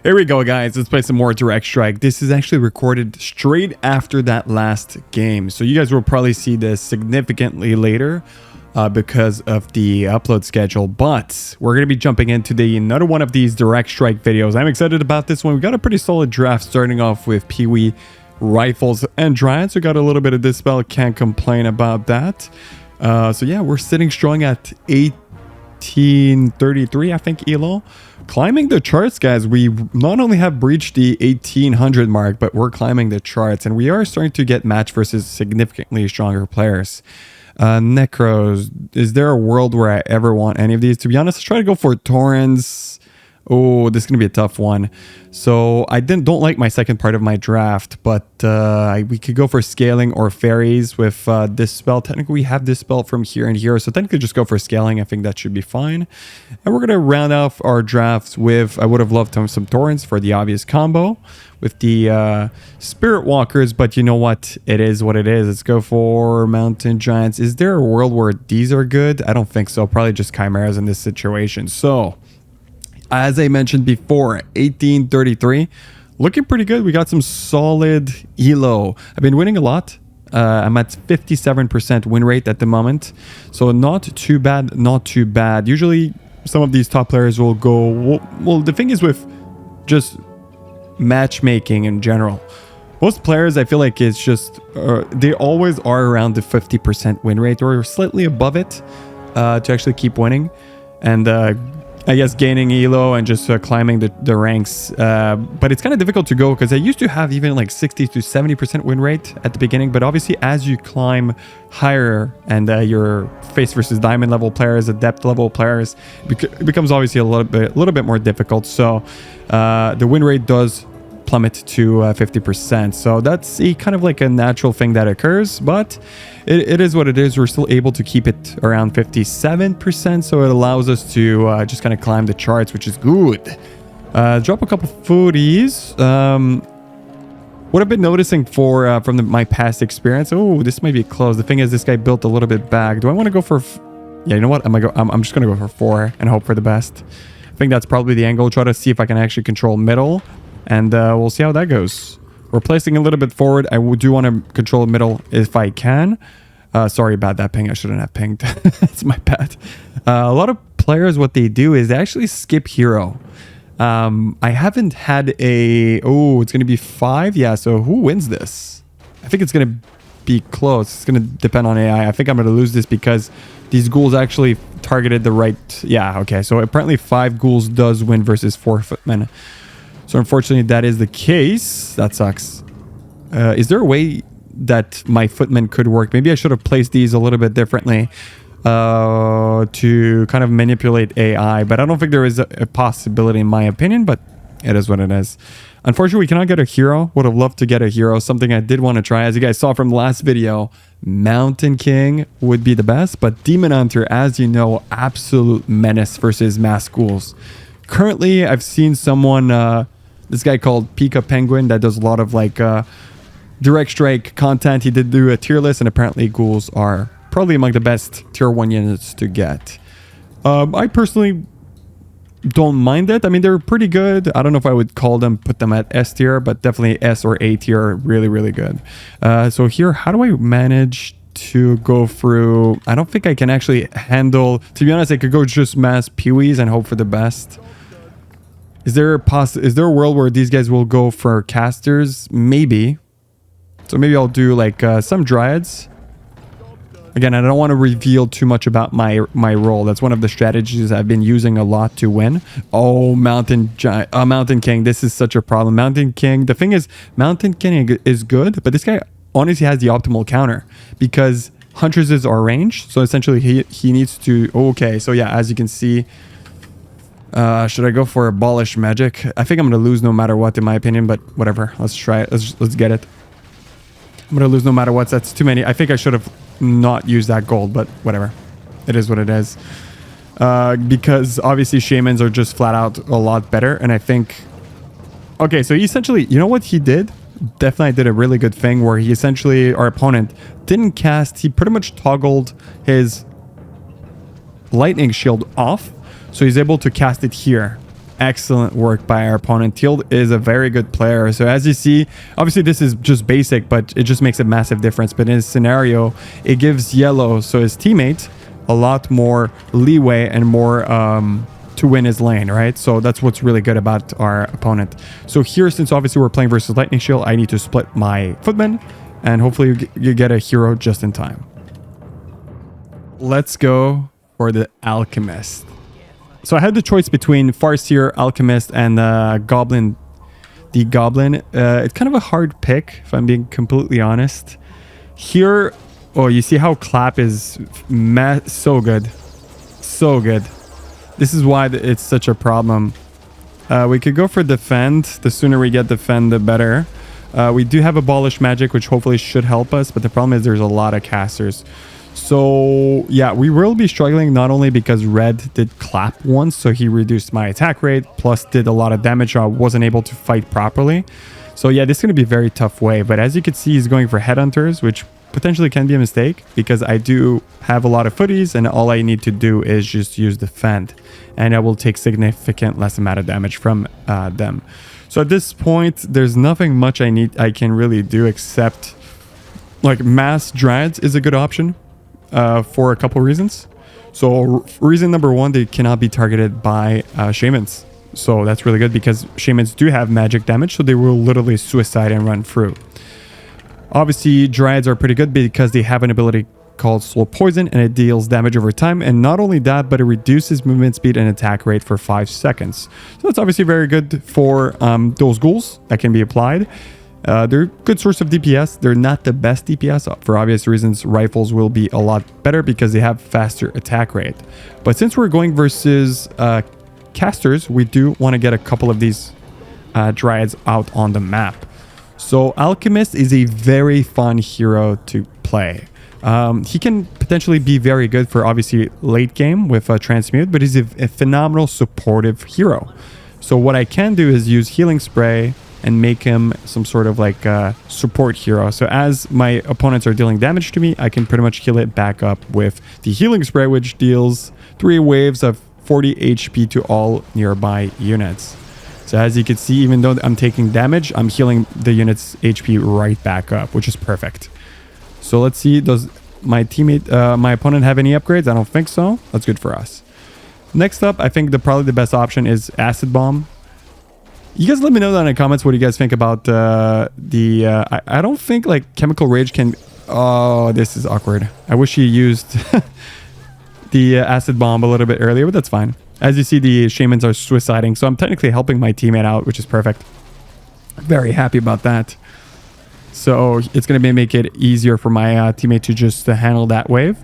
Here we go, guys. Let's play some more Direct Strike. This is actually recorded straight after that last game. So you guys will probably see this significantly later because of the upload schedule. But we're going to be jumping into another one of these Direct Strike videos. I'm excited about this one. We got a pretty solid draft starting off with Pee-wee, Rifles, and Dryads. We got a little bit of Dispel. Can't complain about that. So yeah, we're sitting strong at 1833, I think, ELO. Climbing the charts, guys. We not only have breached the 1800 mark, but we're climbing the charts, and we are starting to get match versus significantly stronger players. Necros, is there a world where I ever want any of these? To be honest, let's try to go for Torrens. Oh, this is going to be a tough one. So I don't like my second part of my draft, but we could go for scaling or fairies with this spell. Technically, we have this spell from here and here. So technically, just go for scaling. I think that should be fine. And we're going to round off our drafts with, I would have loved to have some Torrents for the obvious combo with the Spirit Walkers. But you know what? It is what it is. Let's go for Mountain Giants. Is there a world where these are good? I don't think so. Probably just Chimeras in this situation. So as I mentioned before, 1833, looking pretty good. We got some solid elo. I've been winning a lot. I'm at 57% win rate at the moment. So not too bad, not too bad. Usually some of these top players will go... Well, the thing is with just matchmaking in general, most players, I feel like it's just... they always are around the 50% win rate or slightly above it to actually keep winning. And... I guess gaining elo and just climbing the ranks, but it's kind of difficult to go because I used to have even like 60 to 70% win rate at the beginning, but obviously as you climb higher and your face versus diamond level players, adept level players, it becomes obviously a little bit more difficult. So the win rate does plummet to 50%. So that's kind of like a natural thing that occurs, but it is what it is. We're still able to keep it around 57%, so it allows us to just kind of climb the charts, which is good. Drop a couple foodies. What I've been noticing from my past experience, oh, this might be close. The thing is, this guy built a little bit back. Do I want to go for... Yeah, you know what? I'm just going to go for 4 and hope for the best. I think that's probably the angle. Try to see if I can actually control middle. And we'll see how that goes. We're placing a little bit forward. I do want to control middle if I can. Sorry about that ping. I shouldn't have pinged. That's my bad. A lot of players, what they do is they actually skip hero. I haven't had a... Oh, it's going to be 5. Yeah, so who wins this? I think it's going to be close. It's going to depend on AI. I think I'm going to lose this because these ghouls actually targeted the right... Yeah, okay. So apparently 5 ghouls does win versus 4 footmen. So unfortunately, that is the case. That sucks. Is there a way that my footmen could work? Maybe I should have placed these a little bit differently to kind of manipulate AI. But I don't think there is a possibility in my opinion, but it is what it is. Unfortunately, we cannot get a hero. Would have loved to get a hero. Something I did want to try. As you guys saw from the last video, Mountain King would be the best. But Demon Hunter, as you know, absolute menace versus mass ghouls. Currently, I've seen someone... this guy called Pika Penguin that does a lot of like Direct Strike content. He did do a tier list, and apparently ghouls are probably among the best tier 1 units to get. I personally don't mind it. I mean, they're pretty good. I don't know if I would put them at S tier, but definitely S or A tier are really, really good. So here, how do I manage to go through? I don't think I can actually handle... To be honest, I could go just mass Pee-wees and hope for the best. Is there a world where these guys will go for casters? Maybe. So maybe I'll do like some Dryads. Again, I don't want to reveal too much about my role. That's one of the strategies I've been using a lot to win. Oh, Mountain King. This is such a problem. Mountain King. The thing is, Mountain King is good, but this guy honestly has the optimal counter because Huntresses are ranged. So essentially, he needs to... Okay, so yeah, as you can see... should I go for Abolish Magic? I think I'm going to lose no matter what, in my opinion, but whatever. Let's try it. Let's get it. I'm going to lose no matter what. That's too many. I think I should have not used that gold, but whatever. It is what it is. Because obviously Shamans are just flat out a lot better, and I think... Okay, so essentially, you know what he did? Definitely did a really good thing where he essentially, our opponent, didn't cast... He pretty much toggled his Lightning Shield off. So he's able to cast it here. excellent work by our opponent. Teal is a very good player. So as you see, obviously this is just basic, but it just makes a massive difference. But in this scenario, it gives yellow, so his teammate, a lot more leeway and more to win his lane, right? So that's what's really good about our opponent. So here, since obviously we're playing versus Lightning Shield, I need to split my footman, and hopefully you get a hero just in time. Let's go for the Alchemist. So I had the choice between Farseer, Alchemist, and Goblin. The Goblin. It's kind of a hard pick, if I'm being completely honest. Here, oh, you see how Clap is so good. So good. This is why it's such a problem. We could go for Defend. The sooner we get Defend, the better. We do have Abolish Magic, which hopefully should help us, but the problem is there's a lot of casters. So yeah, we will be struggling not only because Red did Clap once, so he reduced my attack rate, plus did a lot of damage, so I wasn't able to fight properly. So yeah, this is going to be a very tough way, but as you can see, he's going for Headhunters, which potentially can be a mistake because I do have a lot of footies and all I need to do is just use Defend, and I will take significant less amount of damage from them. So at this point, there's nothing much I can really do except like Mass Dreads is a good option. For a couple reasons. So reason number one, they cannot be targeted by shamans. So that's really good because shamans do have magic damage, so they will literally suicide and run through. Obviously, Dryads are pretty good because they have an ability called Slow Poison, and it deals damage over time. And not only that, but it reduces movement speed and attack rate for 5 seconds. So that's obviously very good for those ghouls that can be applied. They're a good source of DPS. They're not the best DPS for obvious reasons. Rifles will be a lot better because they have faster attack rate. But since we're going versus casters, we do want to get a couple of these Dryads out on the map. So Alchemist is a very fun hero to play. He can potentially be very good for obviously late game with Transmute, but he's a phenomenal supportive hero. So what I can do is use Healing Spray and make him some sort of like support hero. So as my opponents are dealing damage to me, I can pretty much heal it back up with the Healing Spray, which deals 3 waves of 40 HP to all nearby units. So as you can see, even though I'm taking damage, I'm healing the unit's HP right back up, which is perfect. So let's see, does my opponent have any upgrades? I don't think so. That's good for us. Next up, I think probably the best option is Acid Bomb. You guys let me know down in the comments what you guys think about I don't think like Chemical Rage can... Oh, this is awkward. I wish you used the Acid Bomb a little bit earlier, but that's fine. As you see, the Shamans are suiciding, so I'm technically helping my teammate out, which is perfect. Very happy about that. So it's going to make it easier for my teammate to just handle that wave.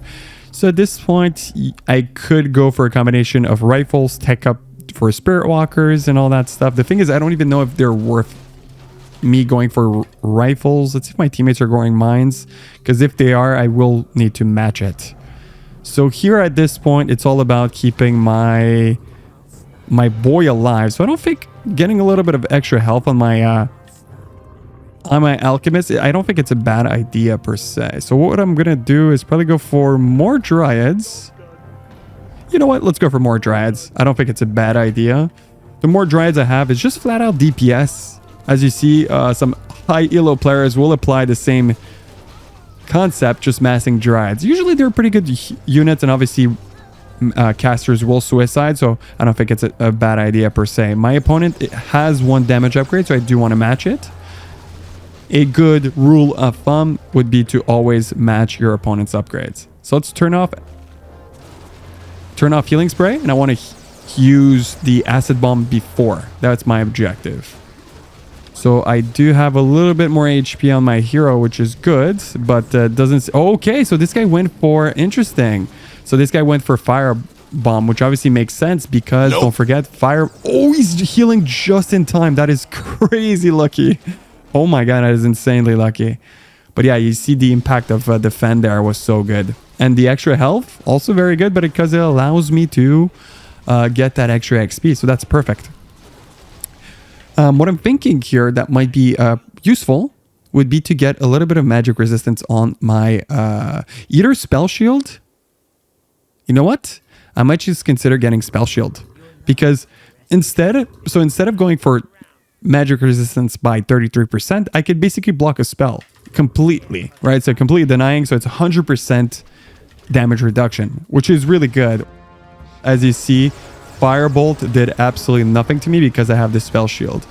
So at this point, I could go for a combination of rifles, tech up for Spirit Walkers and all that stuff. The thing is, I don't even know if they're worth me going for rifles. Let's see if my teammates are going mines, because if they are, I will need to match it. So here at this point, it's all about keeping my boy alive. So I don't think getting a little bit of extra health on my Alchemist, I don't think it's a bad idea per se. So what I'm gonna do is probably go for more Dryads. You know what? Let's go for more Dryads. I don't think it's a bad idea. The more Dryads I have is just flat out DPS. As you see, some high elo players will apply the same concept, just massing Dryads. Usually they're pretty good units, and obviously casters will suicide, so I don't think it's a bad idea per se. My opponent has 1 damage upgrade, so I do want to match it. A good rule of thumb would be to always match your opponent's upgrades. So let's turn off Healing Spray, and I want to use the Acid Bomb before. That's my objective. So I do have a little bit more HP on my hero, which is good, but doesn't... Okay, so this guy went for... Interesting. So this guy went for Fire Bomb, which obviously makes sense because, don't forget, Fire... Oh, he's healing just in time. That is crazy lucky. Oh my god, that is insanely lucky. But yeah, you see the impact of Defend there was so good. And the extra health, also very good, but because it allows me to get that extra XP, so that's perfect. What I'm thinking here that might be useful would be to get a little bit of magic resistance on my either Spell Shield. You know what? I might just consider getting Spell Shield, because instead of going for magic resistance by 33%, I could basically block a spell completely, right? So completely denying, so it's 100% damage reduction, which is really good. As you see, Firebolt did absolutely nothing to me because I have this spell shield.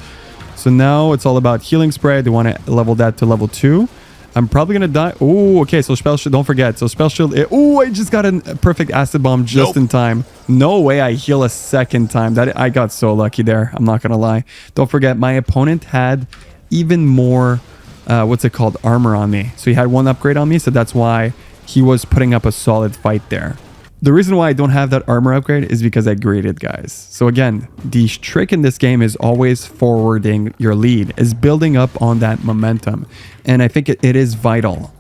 So now it's all about healing spray. I do want to level that to level 2. I'm probably going to die. Oh, okay. So spell shield, don't forget. So spell shield. Oh, I just got a perfect acid bomb just in time. No way I heal a second time. That I got so lucky there. I'm not going to lie. Don't forget, my opponent had even more, what's it called? Armor on me. So he had one upgrade on me. So that's why he was putting up a solid fight there. The reason why I don't have that armor upgrade is because I graded, guys. So again, the trick in this game is always forwarding your lead, is building up on that momentum. And I think it is vital.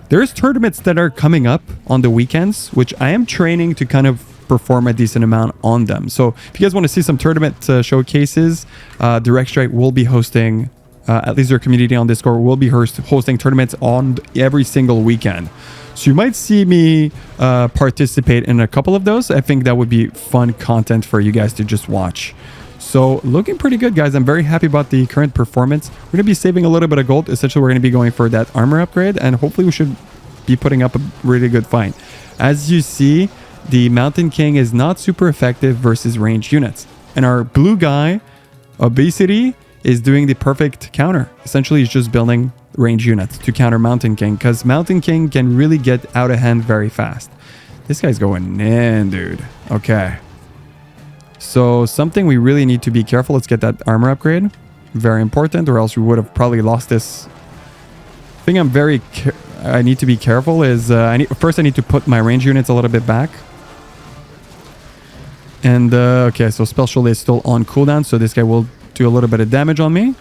There's tournaments that are coming up on the weekends, which I am training to kind of perform a decent amount on them. So if you guys want to see some tournament showcases, Direct Strike will be hosting, at least their community on Discord will be hosting tournaments on every single weekend. So you might see me participate in a couple of those. I think that would be fun content for you guys to just watch. So looking pretty good, guys. I'm very happy about the current performance. We're going to be saving a little bit of gold. Essentially, we're going to be going for that armor upgrade. And hopefully we should be putting up a really good fight. As you see, the Mountain King is not super effective versus ranged units. And our blue guy, Obesity, is doing the perfect counter. Essentially, he's just building range units to counter Mountain King, because Mountain King can really get out of hand very fast. This guy's going in, dude. Okay. So something we really need to be careful. Let's get that armor upgrade. Very important, or else we would have probably lost this. Thing I need to be careful is first I need to put my range units a little bit back. And okay, so spell shield is still on cooldown, so this guy will do a little bit of damage on me.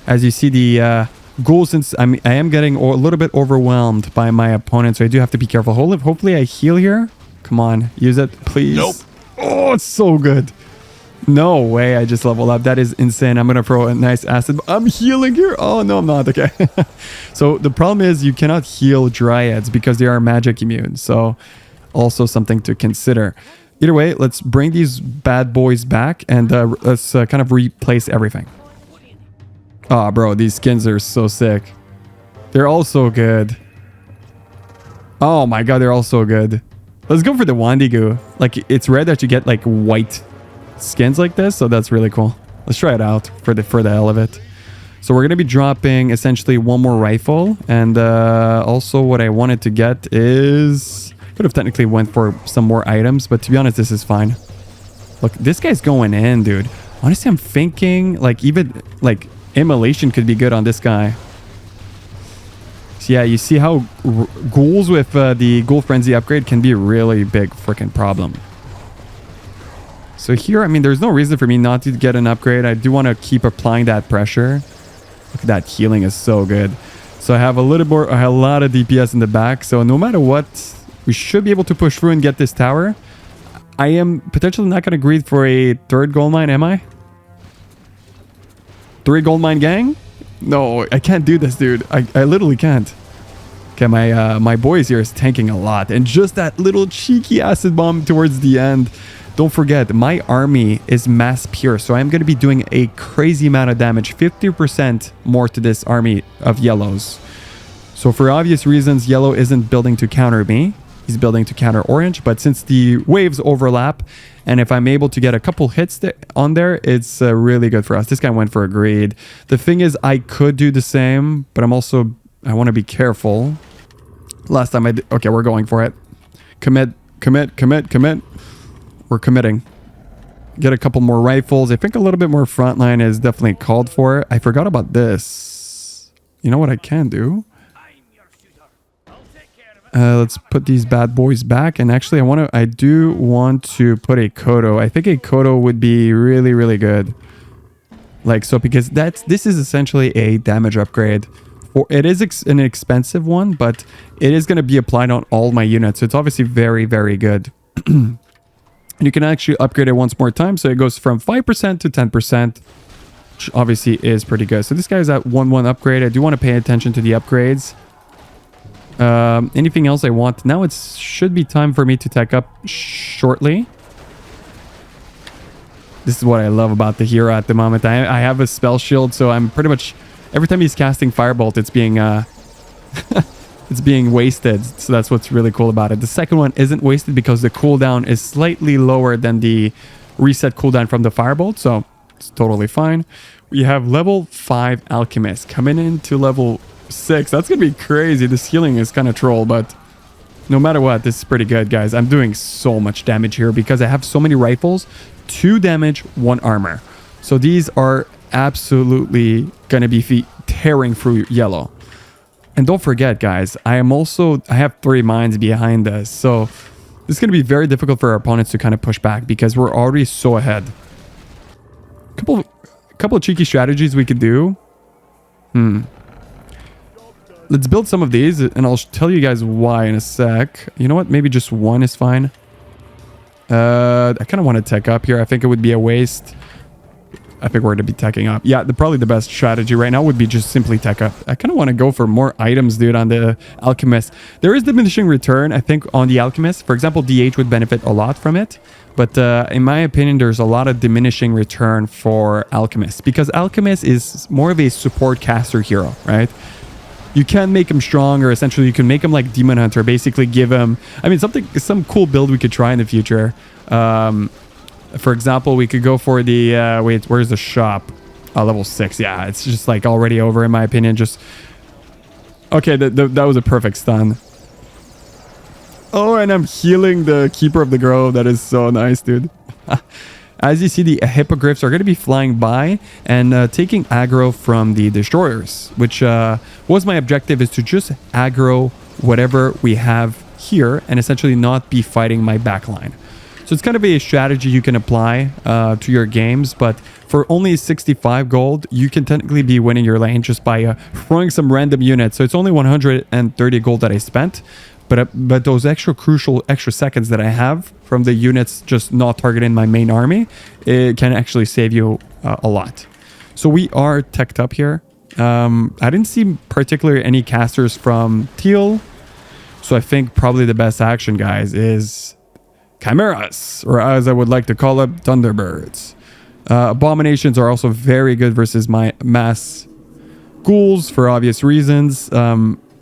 As you see, the ghouls, since I am getting a little bit overwhelmed by my opponent, so I do have to be careful. Hopefully I heal here. Come on, use it, please. Nope. Oh, it's so good. No way, I just leveled up. That is insane. I'm gonna throw a nice acid. I'm healing here. Oh no, I'm not. Okay. So the problem is you cannot heal dryads because they are magic immune. So also something to consider. Either way, let's bring these bad boys back and let's kind of replace everything. Oh, bro, these skins are so sick. They're all so good. Oh my god, they're all so good. Let's go for the Wandigu. Like, it's rare that you get like white skins like this, so that's really cool. Let's try it out for the hell of it. So we're gonna be dropping essentially one more rifle, and also what I wanted to get is, could have technically went for some more items, but to be honest, this is fine. Look, this guy's going in, dude. Honestly, I'm thinking like even like immolation could be good on this guy. So yeah, you see how ghouls with the Ghoul Frenzy upgrade can be a really big freaking problem. So here, I mean, there's no reason for me not to get an upgrade. I do want to keep applying that pressure. Look at that, healing is so good. So I have a lot of DPS in the back. So no matter what, we should be able to push through and get this tower. I am potentially not going to greed for a third gold mine, am I? 3 gold mine gang? No, I can't do this, dude. I literally can't. Okay, my boys here is tanking a lot. And just that little cheeky acid bomb towards the end. Don't forget, my army is mass pure. So I'm going to be doing a crazy amount of damage. 50% more to this army of yellows. So for obvious reasons, yellow isn't building to counter me. He's building to counter orange. But since the waves overlap, and if I'm able to get a couple hits on there, it's really good for us. This guy went for a greed. The thing is, I could do the same, but I want to be careful. Last time I did. Okay, we're going for it. Commit. We're committing. Get a couple more rifles. I think a little bit more frontline is definitely called for. I forgot about this. You know what I can do? Let's put these bad boys back. And actually, I do want to put a Kodo. I think a Kodo would be really, really good. Like, so because this is essentially a damage upgrade. It is an expensive one, but it is going to be applied on all my units. So it's obviously very, very good. And you can actually upgrade it once more time. So it goes from 5% to 10%, which obviously is pretty good. So this guy is at 1-1 upgrade. I do want to pay attention to the upgrades. Anything else I want? Now it should be time for me to tech up shortly. This is what I love about the hero at the moment. I have a spell shield, so I'm pretty much... Every time he's casting Firebolt, it's being... it's being wasted. So that's what's really cool about it. The second one isn't wasted because the cooldown is slightly lower than the reset cooldown from the Firebolt. So it's totally fine. We have level 5 Alchemist coming into level 6. That's going to be crazy. This healing is kind of troll, but no matter what, this is pretty good, guys. I'm doing so much damage here because I have so many rifles. 2 damage, 1 armor. So these are absolutely going to be tearing through yellow. And don't forget, guys, I have 3 mines behind this. So this is going to be very difficult for our opponents to kind of push back because we're already so ahead. Couple of cheeky strategies we could do. Let's build some of these and I'll tell you guys why in a sec. You know what? Maybe just 1 is fine. I kind of want to tech up here. I think it would be a waste. I think we're going to be teching up. Yeah, probably the best strategy right now would be just simply tech up. I kind of want to go for more items, dude, on the Alchemist. There is diminishing return, I think, on the Alchemist. For example, DH would benefit a lot from it. But in my opinion, there's a lot of diminishing return for Alchemist. Because Alchemist is more of a support caster hero, right? You can make him stronger. Essentially, you can make him like Demon Hunter. Basically give him... I mean, some cool build we could try in the future. For example, we could go for the... wait, where's the shop? Level 6. Yeah, it's just like already over in my opinion. Just... Okay, that was a perfect stun. Oh, and I'm healing the Keeper of the Grove. That is so nice, dude. As you see, the hippogriffs are going to be flying by and taking aggro from the destroyers, which was my objective, is to just aggro whatever we have here and essentially not be fighting my backline. So it's kind of a strategy you can apply to your games, but for only 65 gold, you can technically be winning your lane just by throwing some random units. So it's only 130 gold that I spent. But those extra seconds that I have from the units just not targeting my main army, it can actually save you a lot. So we are teched up here. I didn't see particularly any casters from Teal. So I think probably the best action, guys, is Chimeras, or as I would like to call them, Thunderbirds. Abominations are also very good versus my mass ghouls for obvious reasons.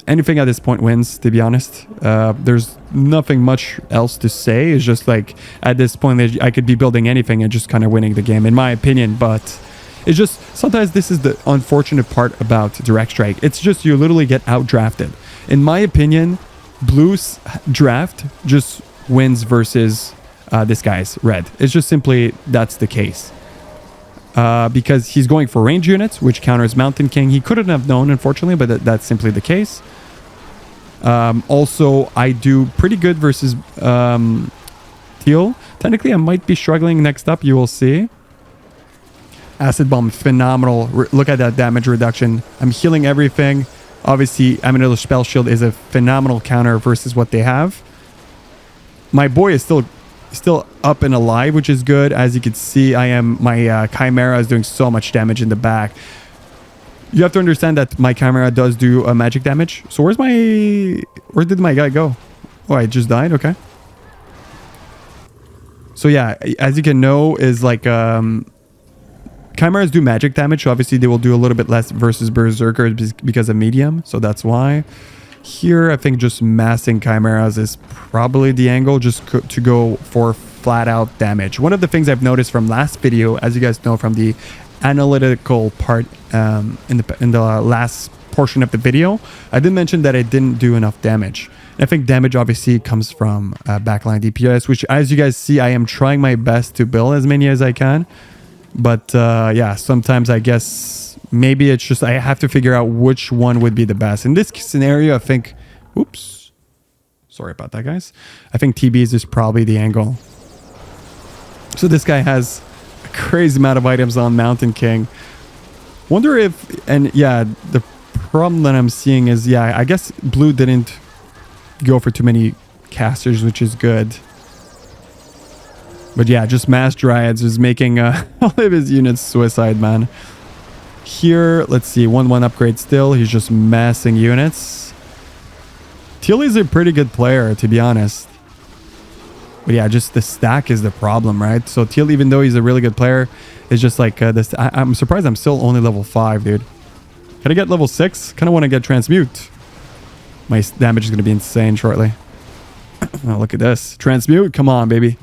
Anything at this point wins, to be honest. There's nothing much else to say. It's just like at this point I could be building anything and just kind of winning the game, in my opinion. But it's just sometimes this is the unfortunate part about Direct Strike. It's just you literally get outdrafted. In my opinion, Blue's draft just wins versus this guy's Red. It's just simply that's the case. Because he's going for range units, which counters Mountain King. He couldn't have known, unfortunately, but that's simply the case. Also, I do pretty good versus Teal. Technically, I might be struggling next up. You will see. Acid Bomb, phenomenal. Look at that damage reduction. I'm healing everything. Obviously, Amenable Spell Shield is a phenomenal counter versus what they have. My boy is still up and alive, which is good. As you can see, my Chimera is doing so much damage in the back. You have to understand that my Chimera does do magic damage. So where did my guy go? Oh, I just died. Okay. So yeah, as you can know, is like Chimeras do magic damage. So obviously they will do a little bit less versus Berserkers because of medium. So that's why. Here, I think just massing Chimeras is probably the angle, just to go for flat out damage. One of the things I've noticed from last video, as you guys know from the analytical part in the last portion of the video, I did mention that I didn't do enough damage. And I think damage obviously comes from backline DPS, which as you guys see, I am trying my best to build as many as I can. But yeah, sometimes I guess maybe it's just I have to figure out which one would be the best. In this scenario, I think... Oops. Sorry about that, guys. I think TBs is probably the angle. So this guy has a crazy amount of items on Mountain King. Wonder if... And yeah, the problem that I'm seeing is... Yeah, I guess Blue didn't go for too many casters, which is good. But yeah, just Mass Dryads is making all of his units suicide, man. Here, let's see, 1-1 upgrade still. He's just massing units. Teal is a pretty good player, to be honest. But yeah, just the stack is the problem, right? So Teal, even though he's a really good player, is just like this. I'm surprised I'm still only level 5, dude. Can I get level 6? Kind of want to get transmute. My damage is going to be insane shortly. Oh, look at this. Transmute. Come on, baby.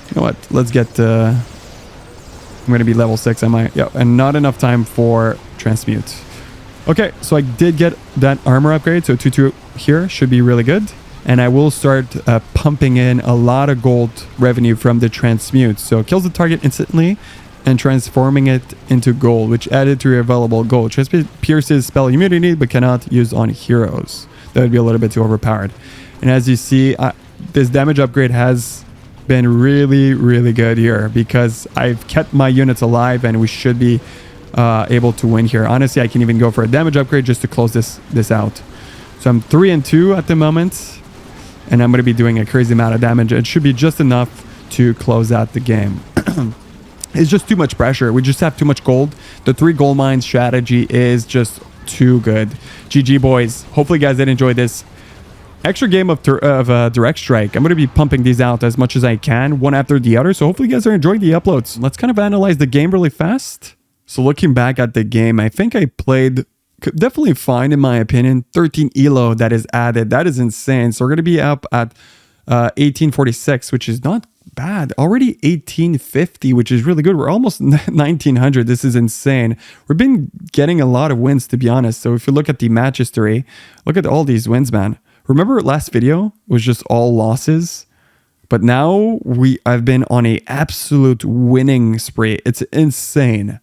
You know what? Let's get... I'm going to be level 6, am I? Yeah, and not enough time for transmute. Okay, so I did get that armor upgrade. So 2-2 here should be really good. And I will start pumping in a lot of gold revenue from the transmute. So it kills the target instantly and transforming it into gold, which added to your available gold. Transmute pierces spell immunity, but cannot use on heroes. That would be a little bit too overpowered. And as you see, this damage upgrade has been really, really good here because I've kept my units alive and we should be able to win here. Honestly, I can even go for a damage upgrade just to close this out. So I'm 3-2 at the moment. And I'm going to be doing a crazy amount of damage. It should be just enough to close out the game. It's just too much pressure. We just have too much gold. The 3 gold mines strategy is just too good. GG, boys. Hopefully, you guys did enjoy this extra game of Direct Strike. I'm going to be pumping these out as much as I can, one after the other. So hopefully, you guys are enjoying the uploads. Let's kind of analyze the game really fast. So looking back at the game, I think I played... definitely fine in my opinion. 13 elo that is added. That is insane. So we're going to be up at 1846, which is not bad. Already 1850, which is really good. We're almost 1900. This is insane. We've been getting a lot of wins, to be honest. So if you look at the match history, look at all these wins, man. Remember last video was just all losses? But now I've been on a absolute winning spree. It's insane.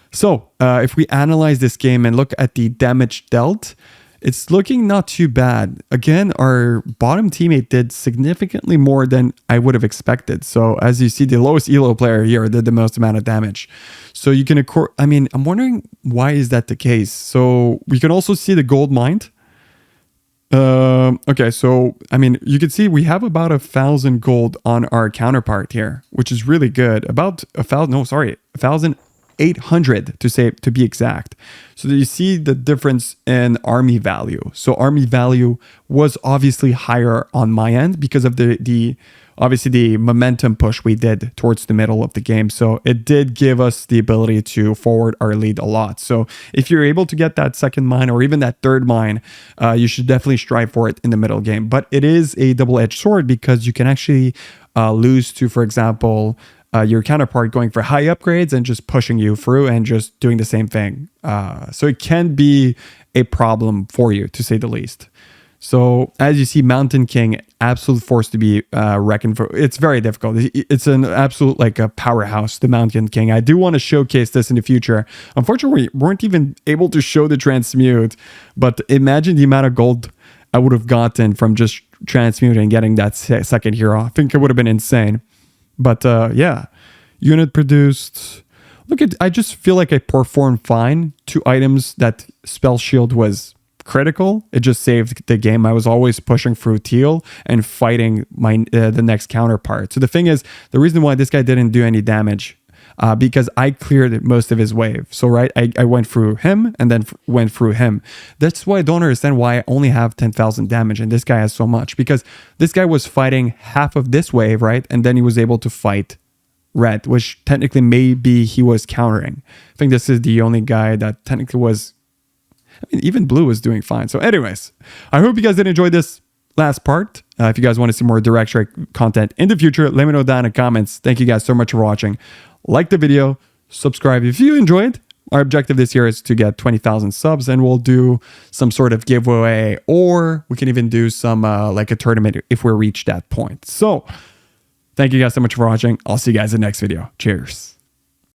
So, if we analyze this game and look at the damage dealt, it's looking not too bad. Again, our bottom teammate did significantly more than I would have expected. So, as you see, the lowest elo player here did the most amount of damage. So, you can... I mean, I'm wondering why is that the case? So, we can also see the gold mined. Okay, so, I mean, you can see we have about 1,000 gold on our counterpart here, which is really good. About 1,000... No, sorry. 1,800 to be exact. So you see the difference in army value. So army value was obviously higher on my end because of the obviously the momentum push we did towards the middle of the game. So it did give us the ability to forward our lead a lot. So if you're able to get that second mine or even that third mine, you should definitely strive for it in the middle game. But it is a double-edged sword because you can actually lose to, for example, your counterpart going for high upgrades and just pushing you through and just doing the same thing. So it can be a problem for you, to say the least. So as you see, Mountain King, absolute force to be reckoned for. It's very difficult. It's an absolute like a powerhouse, the Mountain King. I do want to showcase this in the future. Unfortunately, we weren't even able to show the transmute, but imagine the amount of gold I would have gotten from just transmuting and getting that second hero. I think it would have been insane. But yeah, unit produced. Look at, I just feel like I performed fine. 2 items that spell shield was critical. It just saved the game. I was always pushing through Teal and fighting my the next counterpart. So the thing is, the reason why this guy didn't do any damage, because I cleared most of his wave. So right, I went through him and then went through him. That's why I don't understand why I only have 10,000 damage and this guy has so much, because this guy was fighting half of this wave, right? And then he was able to fight red, which technically maybe he was countering. I think this is the only guy that technically was... I mean, even blue was doing fine. So anyways, I hope you guys did enjoy this last part. If you guys want to see more Direct Strike content in the future, let me know down in the comments. Thank you guys so much for watching. Like the video, subscribe if you enjoyed. Our objective this year is to get 20,000 subs, and we'll do some sort of giveaway, or we can even do some like a tournament if we reach that point. So thank you guys so much for watching. I'll see you guys in the next video. Cheers.